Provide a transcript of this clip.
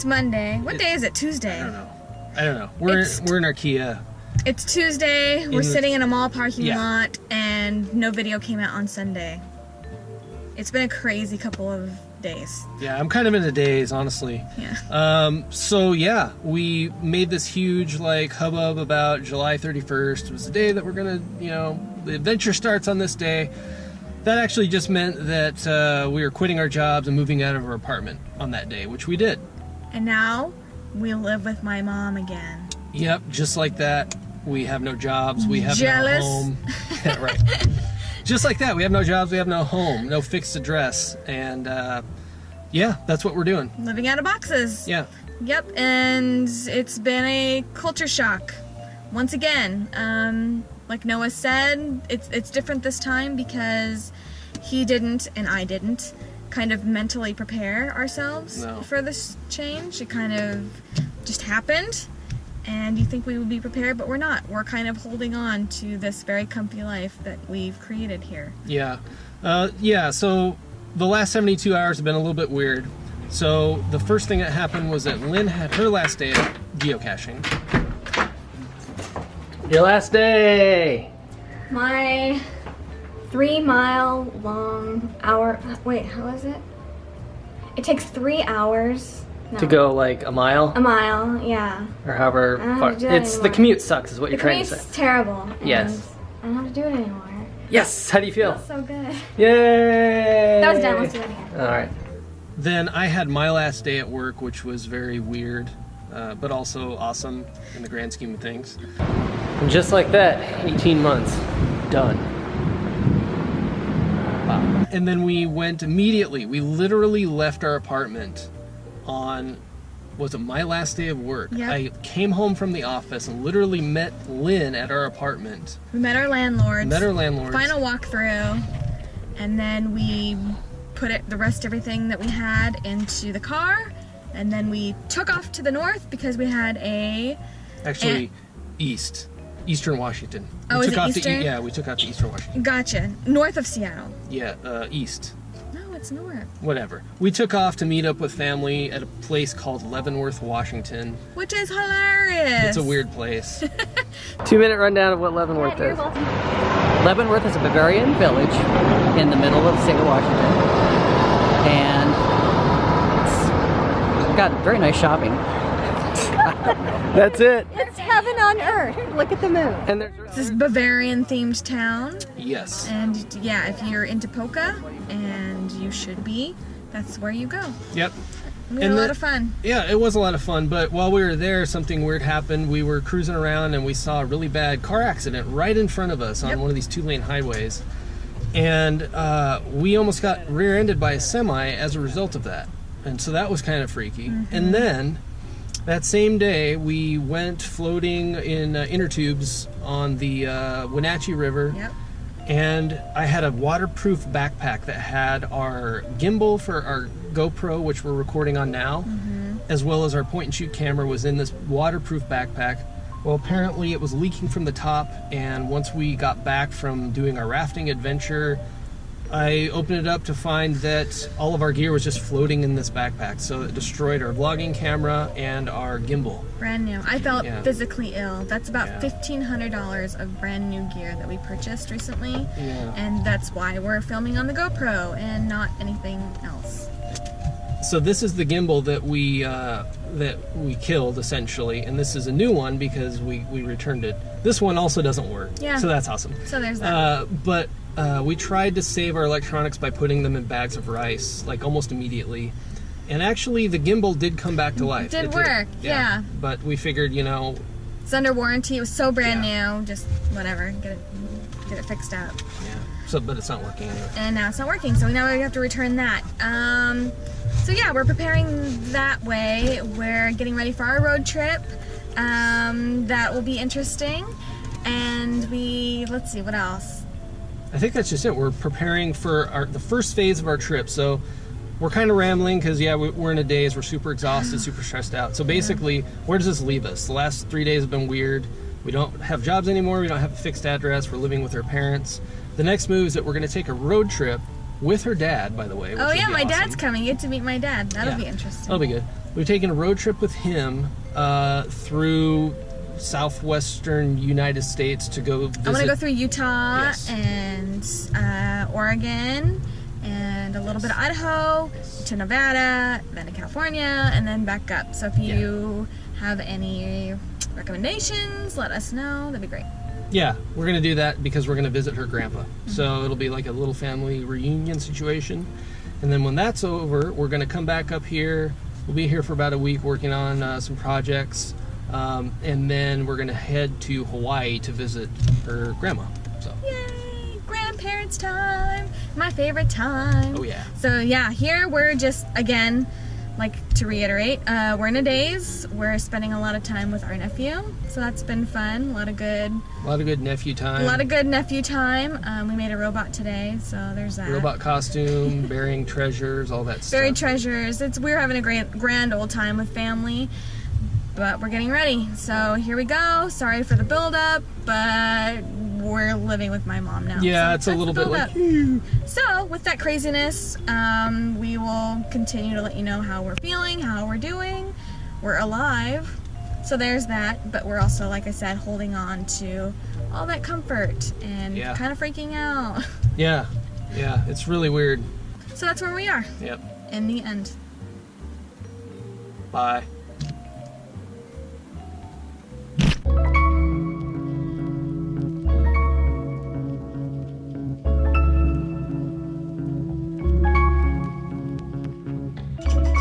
It's Monday. What day is it? Tuesday. I don't know. We're in our Kia. It's Tuesday. We're sitting in a mall parking lot, and no video came out on Sunday. It's been a crazy couple of days. Yeah, I'm kind of in a daze, honestly. Yeah. So yeah, we made this huge like hubbub about July 31st. It was the day that we're gonna, the adventure starts on this day. That actually just meant that we were quitting our jobs and moving out of our apartment on that day, which we did. And now we live with my mom again. Yep, just like that. We have no jobs. We have Jealous. no home. Yeah, right. Just like that. We have no jobs. We have no home. No fixed address. And yeah, that's what we're doing. Living out of boxes. Yeah. Yep, and it's been a culture shock. Once again, like Noah said, it's different this time because he didn't and I didn't kind of mentally prepare ourselves for this change. It kind of just happened. And you think we would be prepared, but we're not. We're kind of holding on to this very comfy life that we've created here. Yeah. So the last 72 hours have been a little bit weird. So the first thing that happened was that Lynn had her last day of geocaching. Your last day! My 3 mile long hour, wait, how is it? It takes 3 hours. No. To go like a mile? A mile, yeah. Or however far. It's the commute sucks is what you're trying to say. The commute's terrible. Yes. I don't have to do it anymore. Yes! How do you feel? It feels so good. Yay! That was done, let's do it again. Alright. Then I had my last day at work, which was very weird, but also awesome in the grand scheme of things. And just like that, 18 months. Done. Wow. And then we went immediately. We literally left our apartment on, was it my last day of work? Yep. I came home from the office and literally met Lynn at our apartment. We met our landlords. Final walkthrough. And then we put the rest everything that we had into the car. And then we took off to the north because we had Eastern Washington. Oh, is it Eastern? Yeah, we took out to Eastern Washington. Gotcha. North of Seattle. Yeah, east. No, it's north. Whatever. We took off to meet up with family at a place called Leavenworth, Washington. Which is hilarious. It's a weird place. 2-minute rundown of what Leavenworth is. Leavenworth is a Bavarian village in the middle of the state of Washington. And it's got very nice shopping. That's it. It's heaven on earth. Look at the moon. And This is Bavarian themed town. Yes. And yeah, if you're into polka, and you should be, that's where you go. Yep. We had a lot of fun. Yeah, it was a lot of fun, but while we were there, something weird happened. We were cruising around and we saw a really bad car accident right in front of us on one of these 2-lane highways. And we almost got rear-ended by a semi as a result of that. And so that was kind of freaky. Mm-hmm. And then that same day, we went floating in inner tubes on the Wenatchee River. Yep. And I had a waterproof backpack that had our gimbal for our GoPro, which we're recording on now, as well as our point-and-shoot camera was in this waterproof backpack. Well, apparently it was leaking from the top, and once we got back from doing our rafting adventure, I opened it up to find that all of our gear was just floating in this backpack, so it destroyed our vlogging camera and our gimbal. Brand new. I felt physically ill. That's about $1,500 of brand new gear that we purchased recently, and that's why we're filming on the GoPro and not anything else. So this is the gimbal that we killed essentially, and this is a new one because we returned it. This one also doesn't work. Yeah. So that's awesome. So there's that. But we tried to save our electronics by putting them in bags of rice, like almost immediately. And actually, the gimbal did come back to life. It did work, yeah. But we figured, it's under warranty. It was so brand new. Just whatever, get it fixed up. Yeah. So, but it's not working anyway. And now it's not working, so now we have to return that. So yeah, we're preparing that way. We're getting ready for our road trip. That will be interesting. And let's see, what else? I think that's just it. We're preparing for the first phase of our trip. So we're kind of rambling because, we're in a daze. We're super exhausted, super stressed out. So basically, where does this leave us? The last 3 days have been weird. We don't have jobs anymore. We don't have a fixed address. We're living with our parents. The next move is that we're going to take a road trip with her dad, by the way. Oh yeah, my dad's coming. You get to meet my dad. That'll be interesting. That'll be good. We've taken a road trip with him through southwestern United States to go visit. I want to go through Utah Yes. and Oregon and a little bit of Idaho to Nevada, then to California, and then back up. So if you have any recommendations, let us know. That'd be great. Yeah, we're going to do that because we're going to visit her grandpa. So it'll be like a little family reunion situation. And then when that's over, we're going to come back up here. We'll be here for about a week working on some projects. And then we're going to head to Hawaii to visit her grandma. So. Yay! Grandparents time! My favorite time. Oh, yeah. So yeah, here we're just, again, like to reiterate, we're in a daze. We're spending a lot of time with our nephew. So that's been fun. A lot of good nephew time. A lot of good nephew time. We made a robot today, so there's that. Robot costume, burying treasures, all that stuff. Buried treasures. We're having a grand old time with family, but we're getting ready. So here we go. Sorry for the build-up, but we're living with my mom now. Yeah, so it's a little bit like. So with that craziness, we will continue to let you know how we're feeling, how we're doing. We're alive. So there's that, but we're also, like I said, holding on to all that comfort and kind of freaking out. Yeah, it's really weird. So that's where we are. Yep. In the end. Bye.